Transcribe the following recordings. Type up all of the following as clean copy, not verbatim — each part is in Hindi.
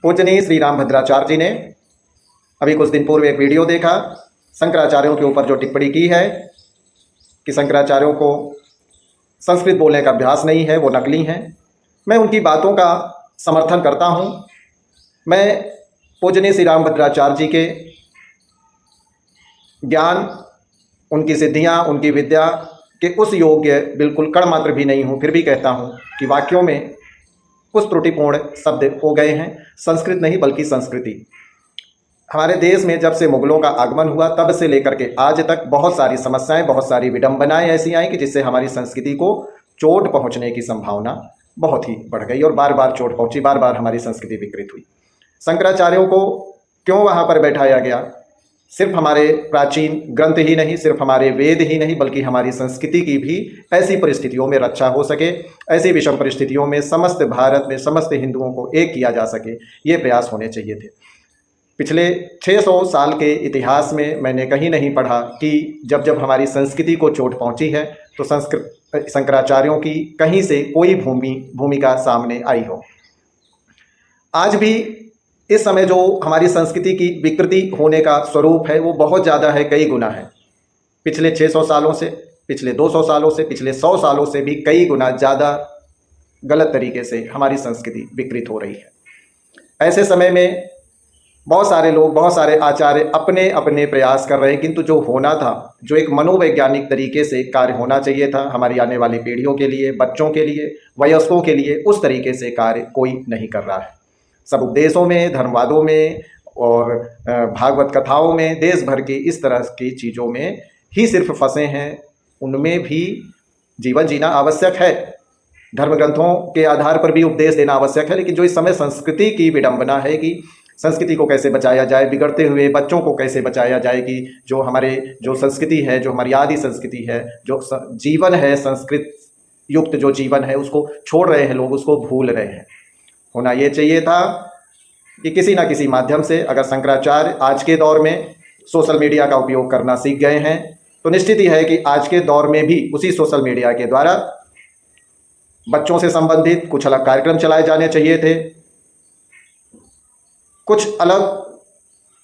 पूजनीय श्री रामभद्राचार्य जी ने अभी कुछ दिन पूर्व एक वीडियो देखा, शंकराचार्यों के ऊपर जो टिप्पणी की है कि शंकराचार्यों को संस्कृत बोलने का अभ्यास नहीं है, वो नकली हैं। मैं उनकी बातों का समर्थन करता हूँ। मैं पूजनीय श्री रामभद्राचार्य जी के ज्ञान, उनकी सिद्धियाँ, उनकी विद्या के उस योग्य बिल्कुल कण मात्र भी नहीं हूँ, फिर भी कहता हूँ कि वाक्यों में कुछ त्रुटिपूर्ण शब्द हो गए हैं। संस्कृत नहीं बल्कि संस्कृति। हमारे देश में जब से मुगलों का आगमन हुआ तब से लेकर के आज तक बहुत सारी समस्याएं, बहुत सारी विडंबनाएं ऐसी आई कि जिससे हमारी संस्कृति को चोट पहुंचने की संभावना बहुत ही बढ़ गई और बार बार चोट पहुंची, बार बार हमारी संस्कृति विकृत हुई। शंकराचार्यों को क्यों वहाँ पर बैठाया गया? सिर्फ हमारे प्राचीन ग्रंथ ही नहीं, सिर्फ हमारे वेद ही नहीं, बल्कि हमारी संस्कृति की भी ऐसी परिस्थितियों में रक्षा हो सके, ऐसी विषम परिस्थितियों में समस्त भारत में समस्त हिंदुओं को एक किया जा सके, ये प्रयास होने चाहिए थे। पिछले 600 साल के इतिहास में मैंने कहीं नहीं पढ़ा कि जब जब हमारी संस्कृति को चोट पहुंची है तो शंकराचार्यों की कहीं से कोई भूमिका सामने आई हो। आज भी इस समय जो हमारी संस्कृति की विकृति होने का स्वरूप है वो बहुत ज़्यादा है, कई गुना है। पिछले 600 सालों से, पिछले 200 सालों से, पिछले 100 सालों से भी कई गुना ज़्यादा गलत तरीके से हमारी संस्कृति विकृत हो रही है। ऐसे समय में बहुत सारे लोग, बहुत सारे आचार्य अपने अपने प्रयास कर रहे हैं, किंतु जो होना था, जो एक मनोवैज्ञानिक तरीके से कार्य होना चाहिए था हमारी आने वाली पीढ़ियों के लिए, बच्चों के लिए, वयस्कों के लिए, उस तरीके से कार्य कोई नहीं कर रहा है। सब उपदेशों में, धर्मवादों में और भागवत कथाओं में, देश भर की इस तरह की चीज़ों में ही सिर्फ फंसे हैं। उनमें भी जीवन जीना आवश्यक है, धर्म ग्रंथों के आधार पर भी उपदेश देना आवश्यक है, लेकिन जो इस समय संस्कृति की विडंबना है कि संस्कृति को कैसे बचाया जाए, बिगड़ते हुए बच्चों को कैसे बचाया जाए, कि जो संस्कृति है, जो हमारी आदि संस्कृति है, जो जीवन है, संस्कृत युक्त जो जीवन है, उसको छोड़ रहे हैं लोग, उसको भूल रहे हैं। होना ये चाहिए था कि किसी ना किसी माध्यम से, अगर शंकराचार्य आज के दौर में सोशल मीडिया का उपयोग करना सीख गए हैं तो निश्चित ही है कि आज के दौर में भी उसी सोशल मीडिया के द्वारा बच्चों से संबंधित कुछ अलग कार्यक्रम चलाए जाने चाहिए थे। कुछ अलग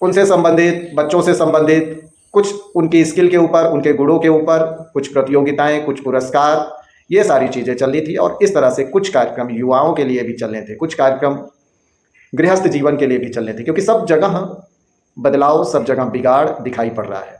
उनसे संबंधित, बच्चों से संबंधित, कुछ उनकी स्किल के ऊपर, उनके गुणों के ऊपर, कुछ प्रतियोगिताएं, कुछ पुरस्कार, ये सारी चीज़ें चल रही थी। और इस तरह से कुछ कार्यक्रम युवाओं के लिए भी चलने थे, कुछ कार्यक्रम गृहस्थ जीवन के लिए भी चलने थे, क्योंकि सब जगह बदलाव, सब जगह बिगाड़ दिखाई पड़ रहा है।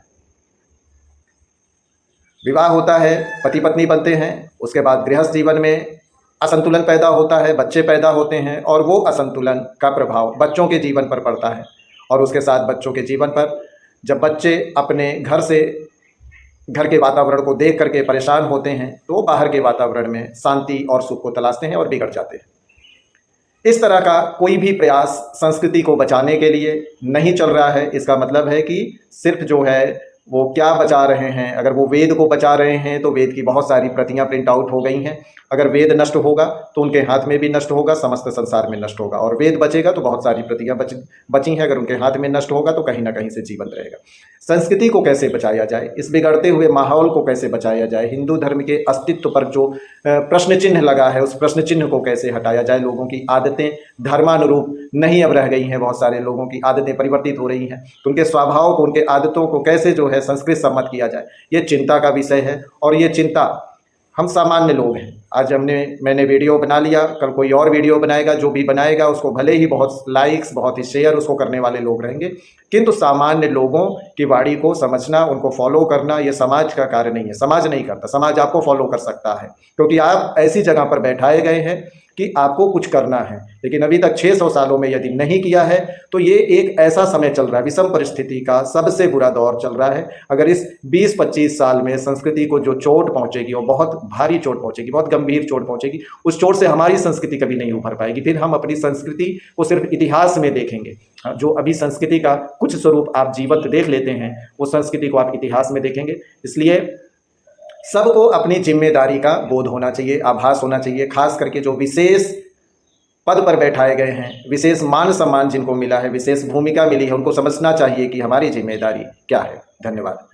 विवाह होता है, पति पत्नी बनते हैं, उसके बाद गृहस्थ जीवन में असंतुलन पैदा होता है, बच्चे पैदा होते हैं और वो असंतुलन का प्रभाव बच्चों के जीवन पर पड़ता है। और उसके साथ बच्चों के जीवन पर जब बच्चे अपने घर के वातावरण को देख करके परेशान होते हैं तो वो बाहर के वातावरण में शांति और सुख को तलाशते हैं और बिगड़ जाते हैं। इस तरह का कोई भी प्रयास संस्कृति को बचाने के लिए नहीं चल रहा है। इसका मतलब है कि सिर्फ जो है वो क्या बचा रहे हैं, अगर वो वेद को बचा रहे हैं तो वेद की बहुत सारी प्रतियां प्रिंट आउट हो गई हैं। अगर वेद नष्ट होगा तो उनके हाथ में भी नष्ट होगा, समस्त संसार में नष्ट होगा। और वेद बचेगा तो बहुत सारी प्रतियां बची हैं, अगर उनके हाथ में नष्ट होगा तो कहीं ना कहीं से जीवंत रहेगा। संस्कृति को कैसे बचाया जाए, इस बिगड़ते हुए माहौल को कैसे बचाया जाए, हिंदू धर्म के अस्तित्व पर जो प्रश्न चिन्ह लगा है उस प्रश्न चिन्ह को कैसे हटाया जाए। लोगों की आदतें धर्मानुरूप नहीं अब रह गई हैं, बहुत सारे लोगों की आदतें परिवर्तित हो रही हैं, तो उनके स्वभाव को, उनके आदतों को कैसे जो है संस्कृत सम्मत किया जाए, ये चिंता का विषय है। और ये चिंता, हम सामान्य लोग हैं। आज मैंने वीडियो बना लिया, कल कोई और वीडियो बनाएगा, जो भी बनाएगा उसको भले ही बहुत लाइक्स, बहुत ही शेयर उसको करने वाले लोग रहेंगे, किंतु सामान्य लोगों की वाणी को समझना, उनको फॉलो करना, ये समाज का कार्य नहीं है। समाज नहीं करता, समाज आपको फॉलो कर सकता है, क्योंकि आप ऐसी जगह पर बैठाए गए हैं कि आपको कुछ करना है। लेकिन अभी तक 600 सालों में यदि नहीं किया है तो ये एक ऐसा समय चल रहा है, विषम परिस्थिति का सबसे बुरा दौर चल रहा है। अगर इस 20-25 साल में संस्कृति को जो चोट पहुंचेगी वो बहुत भारी चोट पहुंचेगी, बहुत गंभीर चोट पहुंचेगी। उस चोट से हमारी संस्कृति कभी नहीं उभर पाएगी। फिर हम अपनी संस्कृति को सिर्फ इतिहास में देखेंगे। जो अभी संस्कृति का कुछ स्वरूप आप जीवंत देख लेते हैं, वो संस्कृति को आप इतिहास में देखेंगे। इसलिए सबको अपनी जिम्मेदारी का बोध होना चाहिए, आभास होना चाहिए। खास करके जो विशेष पद पर बैठाए गए हैं, विशेष मान सम्मान जिनको मिला है, विशेष भूमिका मिली है, उनको समझना चाहिए कि हमारी जिम्मेदारी क्या है। धन्यवाद।